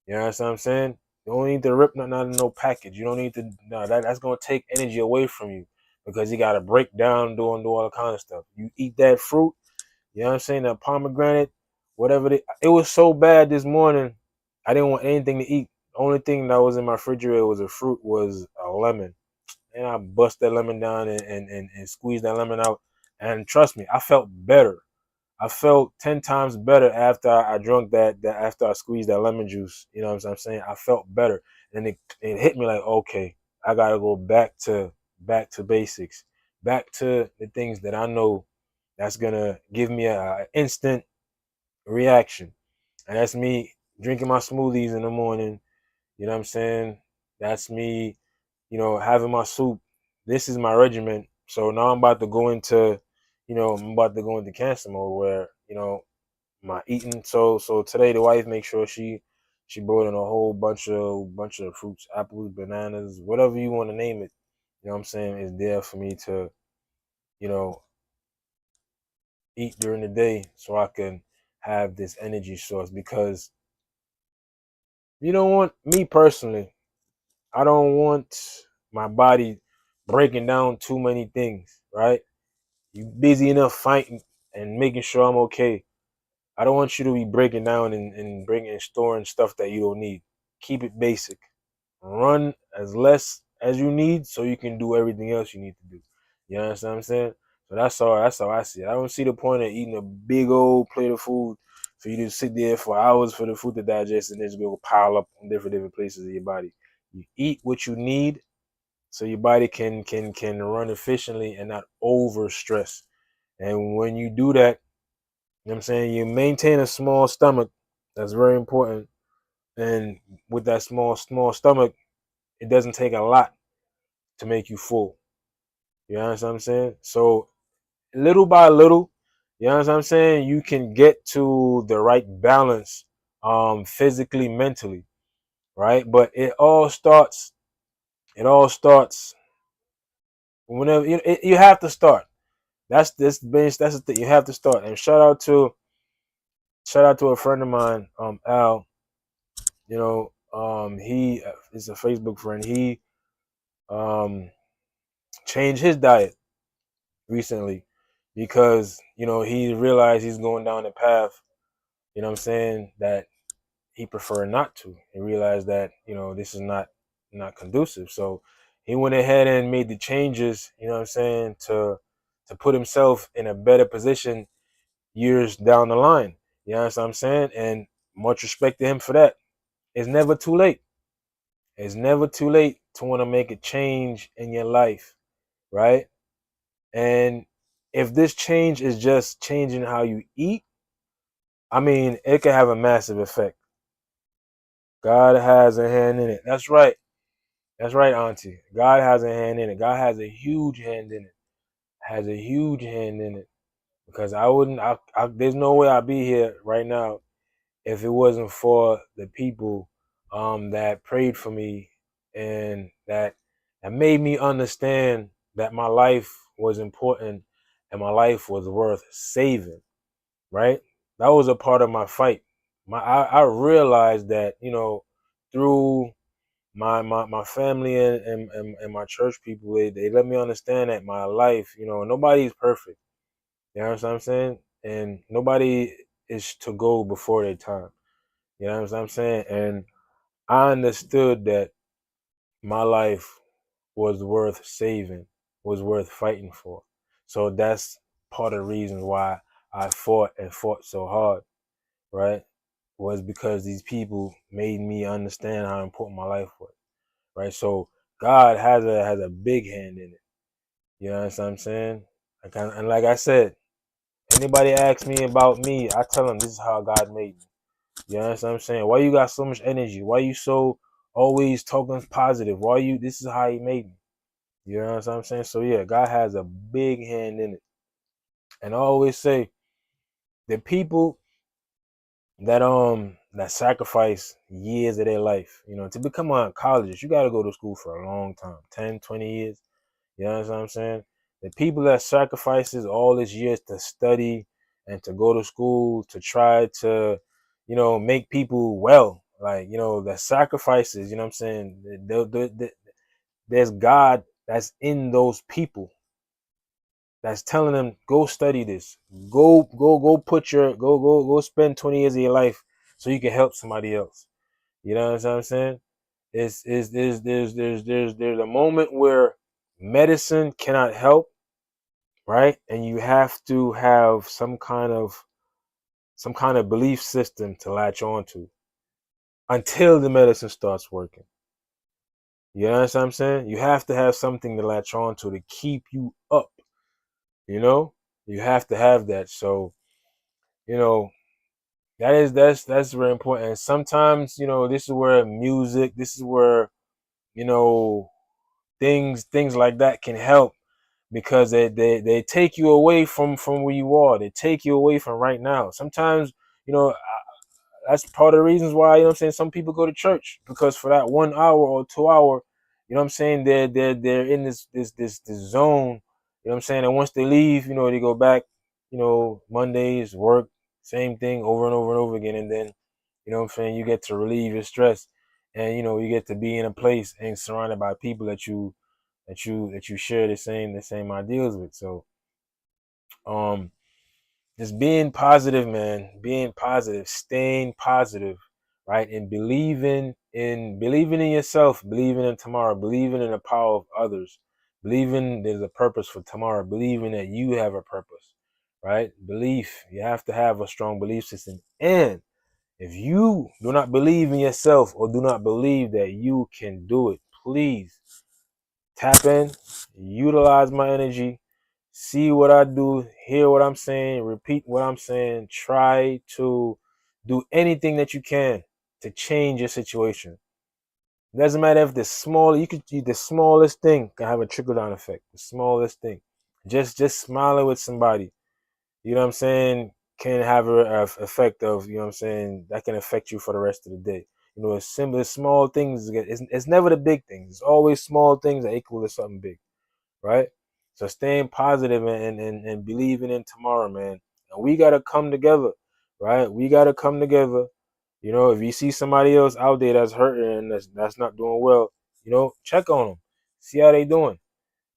You know what I'm saying? You don't need to rip nothing out of no package. You don't need to. No, that's gonna take energy away from you because you gotta break down, do all the kind of stuff. You eat that fruit. You know what I'm saying? That pomegranate, whatever. It was so bad this morning. I didn't want anything to eat. The only thing that was in my refrigerator was a fruit, was a lemon, and I bust that lemon down and squeezed that lemon out. And trust me, I felt better. I felt 10 times better after I drank that after I squeezed that lemon juice. You know what I'm saying? I felt better. And it hit me like, okay, I gotta go back to basics. Back to the things that I know that's gonna give me a instant reaction. And that's me drinking my smoothies in the morning. You know what I'm saying? That's me, having my soup. This is my regimen. So now I'm about to go into cancer mode where, my eating. So today the wife makes sure she brought in a whole bunch of fruits, apples, bananas, whatever you want to name it. You know what I'm saying, is there for me to, you know, eat during the day so I can have this energy source because you don't want me personally, I don't want my body breaking down too many things, right? You busy enough fighting and making sure I'm okay. I don't want you to be breaking down and bringing and storing stuff that you don't need. Keep it basic. Run as less as you need so you can do everything else you need to do. You understand what I'm saying? So that's how I see it. I don't see the point of eating a big old plate of food for you to sit there for hours for the food to digest and then just go pile up in different places of your body. You eat what you need so your body can run efficiently and not over stress. And when you do that, you know what I'm saying, you maintain a small stomach. That's very important. And with that small stomach, it doesn't take a lot to make you full. You understand what I'm saying? So little by little, you understand what I'm saying, you can get to the right balance, physically, mentally, right? But it all starts whenever you have to start. That's this bench. That's the thing. You have to start. And shout out to a friend of mine, Al. He is a Facebook friend. He um changed his diet recently because he realized he's going down the path. You know what I'm saying, that he preferred not to. He realized that this is not conducive. So he went ahead and made the changes. You know what I'm saying, to put himself in a better position years down the line. You know what I'm saying? And much respect to him for that. It's never too late. It's never too late to want to make a change in your life, right? And if this change is just changing how you eat, I mean, it can have a massive effect. God has a hand in it. That's right. That's right, Auntie. God has a hand in it. God has a huge hand in it. Has a huge hand in it. Because I wouldn't, there's no way I'd be here right now if it wasn't for the people that prayed for me and that made me understand that my life was important and my life was worth saving, right? That was a part of my fight. I realized that, through my family and my church people, they let me understand that my life, nobody's perfect. You know what I'm saying? And nobody is to go before their time. You know what I'm saying? And I understood that my life was worth saving, was worth fighting for. So that's part of the reason why I fought and fought so hard, right? Was because these people made me understand how important my life was, right? So God has a big hand in it. You know what I'm saying? And like I said, anybody asks me about me, I tell them this is how God made me. You know what I'm saying? Why you got so much energy? Why you so always talking positive? Why you? This is how He made me. You know what I'm saying? So yeah, God has a big hand in it. And I always say the people that sacrifice years of their life, to become a oncologist, you got to go to school for a long time, 10, 20 years. You know what I'm saying? The people that sacrifices all these years to study and to go to school to try to, make people well, like, the sacrifices, you know what I'm saying? There's God that's in those people that's telling them, go study this, go put your go spend 20 years of your life so you can help somebody else. You know what I'm saying? There's a moment where medicine cannot help, right? And you have to have some kind of belief system to latch on to until the medicine starts working. You know what I'm saying? You have to have something to latch on to keep you up. You know, you have to have that. So, you know, that's very important. And sometimes, this is where music, this is where, you know, things like that can help because they take you away from where you are. They take you away from right now. Sometimes, that's part of the reasons why, I'm saying, some people go to church, because for that 1 hour or 2 hour, I'm saying, they're in this zone, I'm saying, and once they leave, they go back, Mondays, work, same thing over and over and over again, and then, I'm saying, you get to relieve your stress, and you get to be in a place and surrounded by people that you share the same ideals with. So um just being positive, man, being positive, staying positive, right? And believing in yourself, believing in tomorrow, believing in the power of others, believing there's a purpose for tomorrow, believing that you have a purpose, right? Belief, you have to have a strong belief system. And if you do not believe in yourself or do not believe that you can do it, please tap in, utilize my energy, see what I do, hear what I'm saying, repeat what I'm saying, try to do anything that you can to change your situation. It doesn't matter if the smallest thing can have a trickle down effect. The smallest thing. Just smiling with somebody, you know what I'm saying, can have a effect of, you know what I'm saying, that can affect you for the rest of the day. You know, it's simple, it's small things. It's never the big things. It's always small things that equal to something big, right? So staying positive and believing in tomorrow, man. And we gotta come together, right? We gotta come together. You know, if you see somebody else out there that's hurting and that's not doing well, you know, check on them, see how they doing.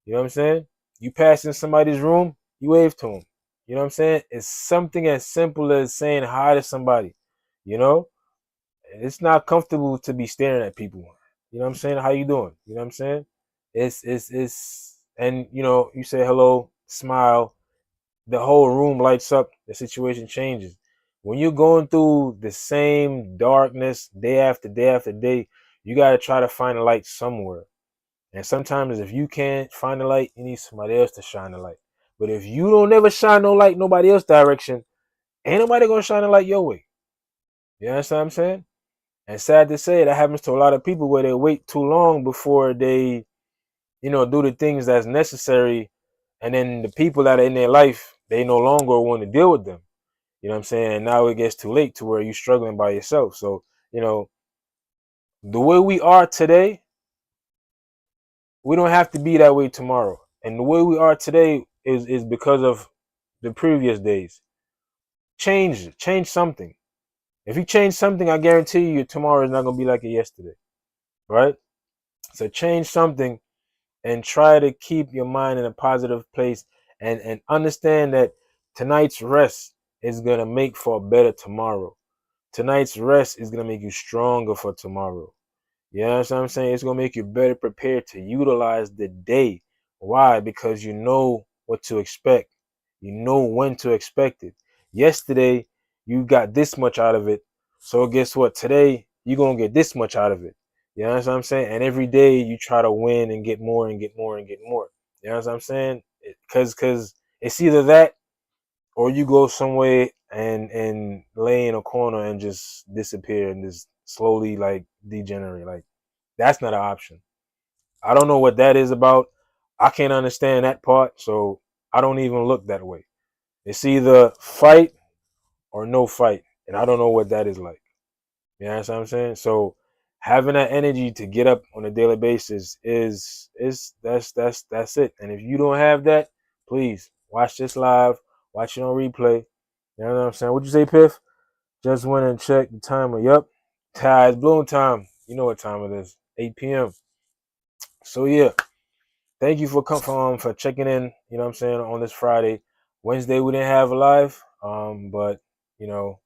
You know what I'm saying? You pass in somebody's room, you wave to them. You know what I'm saying? It's something as simple as saying hi to somebody. You know, it's not comfortable to be staring at people. You know what I'm saying? How you doing? You know what I'm saying? And you know, you say hello, smile, the whole room lights up, the situation changes. When you're going through the same darkness day after day after day, you got to try to find a light somewhere. And sometimes if you can't find the light, you need somebody else to shine the light. But if you don't ever shine no light nobody else direction, ain't nobody gonna shine the light your way. You understand what I'm saying? And sad to say, that happens to a lot of people where they wait too long before they, you know, do the things that's necessary. And then the people that are in their life, they no longer want to deal with them. You know what I'm saying? And now it gets too late to where you're struggling by yourself. So, you know, the way we are today, we don't have to be that way tomorrow. And the way we are today is because of the previous days. Change something. If you change something, I guarantee you tomorrow is not gonna be like it yesterday. Right? So change something and try to keep your mind in a positive place and understand that tonight's rest is gonna make for a better tomorrow. Tonight's rest is gonna make you stronger for tomorrow. You know what I'm saying? It's gonna make you better prepared to utilize the day. Why? Because you know what to expect. You know when to expect it. Yesterday, you got this much out of it. So guess what? Today, you're gonna get this much out of it. You know what I'm saying? And every day you try to win and get more and get more and get more. You know what I'm saying? Cause it's either that or you go somewhere and lay in a corner and just disappear and just slowly like degenerate. Like that's not an option. I don't know what that is about. I can't understand that part, so I don't even look that way. It's either fight or no fight, and I don't know what that is like. You know what I'm saying? So having that energy to get up on a daily basis is that's it. And if you don't have that, please watch this live, watch it on replay. You know what I'm saying? What you say, Piff? Just went and checked the timer. Yup. It's bloom time. You know what time it is. 8 p.m. So yeah, thank you for checking in, you know what I'm saying, on this Friday. Wednesday we didn't have a live. But you know,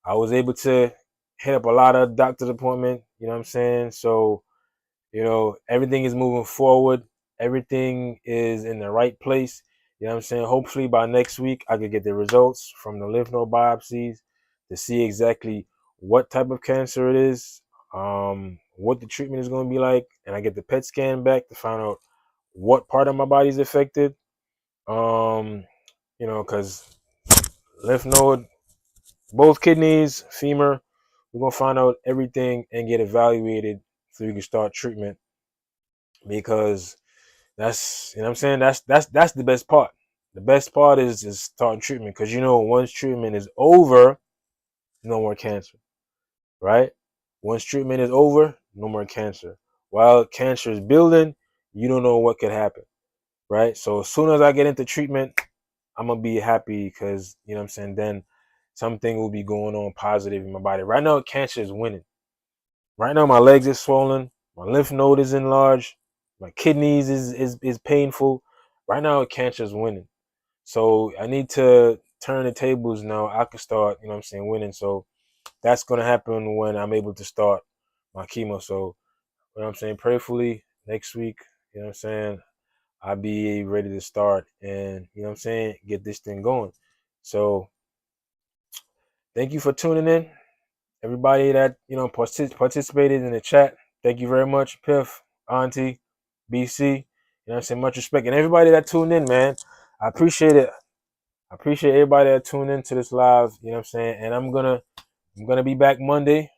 I was able to hit up a lot of doctor's appointment, you know what I'm saying? So, you know, everything is moving forward. Everything is in the right place. You know what I'm saying? Hopefully by next week I could get the results from the lymph node biopsies to see exactly what type of cancer it is, what the treatment is going to be like, and I get the PET scan back to find out what part of my body is affected. Um, you know, because lymph node, both kidneys, femur, we're gonna find out everything and get evaluated so we can start treatment. Because that's, you know what I'm saying, that's the best part. The best part is starting treatment, because you know once treatment is over, no more cancer, right? Once treatment is over, no more cancer. While cancer is building, you don't know what could happen, right? So as soon as I get into treatment, I'm gonna be happy, because you know what I'm saying, then something will be going on positive in my body. Right now, cancer is winning. Right now, my legs are swollen, my lymph node is enlarged, my kidneys is painful. Right now, cancer is winning. So I need to turn the tables now. I can start, you know what I'm saying, winning. So that's gonna happen when I'm able to start my chemo. So, you know what I'm saying, prayerfully next week, you know what I'm saying, I'll be ready to start and, you know what I'm saying, get this thing going. So thank you for tuning in. Everybody that, you know, participated in the chat, thank you very much. Piff, Auntie, BC, you know what I'm saying, much respect. And everybody that tuned in, man, I appreciate it. I appreciate everybody that tuned into this live, you know what I'm saying? And I'm gonna be back Monday.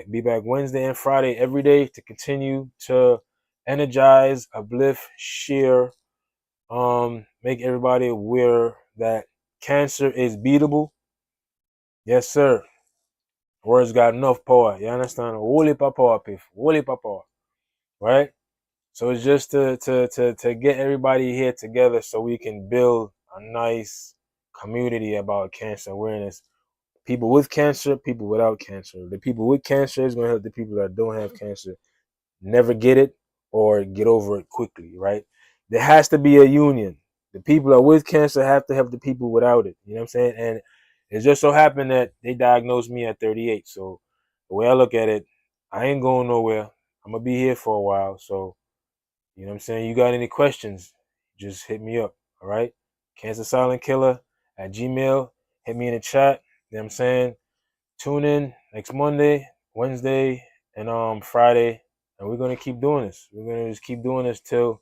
Be back Wednesday and Friday every day to continue to energize, uplift, share, make everybody aware that cancer is beatable. Yes, sir. Words got enough power. You understand? Holy power, Piff. Holy power. Right? So it's just to get everybody here together so we can build a nice community about cancer awareness. People with cancer, people without cancer. The people with cancer is going to help the people that don't have cancer never get it or get over it quickly, right? There has to be a union. The people that are with cancer have to help the people without it. You know what I'm saying? And it just so happened that they diagnosed me at 38. So the way I look at it, I ain't going nowhere. I'm going to be here for a while. So, you know what I'm saying? You got any questions, just hit me up. All right? Cancer Silent Killer at Gmail. Hit me in the chat. You know what I'm saying? Tune in next Monday, Wednesday, and Friday, and we're gonna keep doing this. We're gonna just keep doing this till,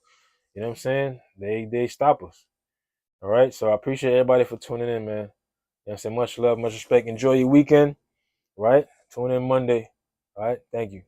you know what I'm saying, they stop us. All right. So I appreciate everybody for tuning in, man. You know what I'm saying? Much love, much respect. Enjoy your weekend. Right? Tune in Monday. All right. Thank you.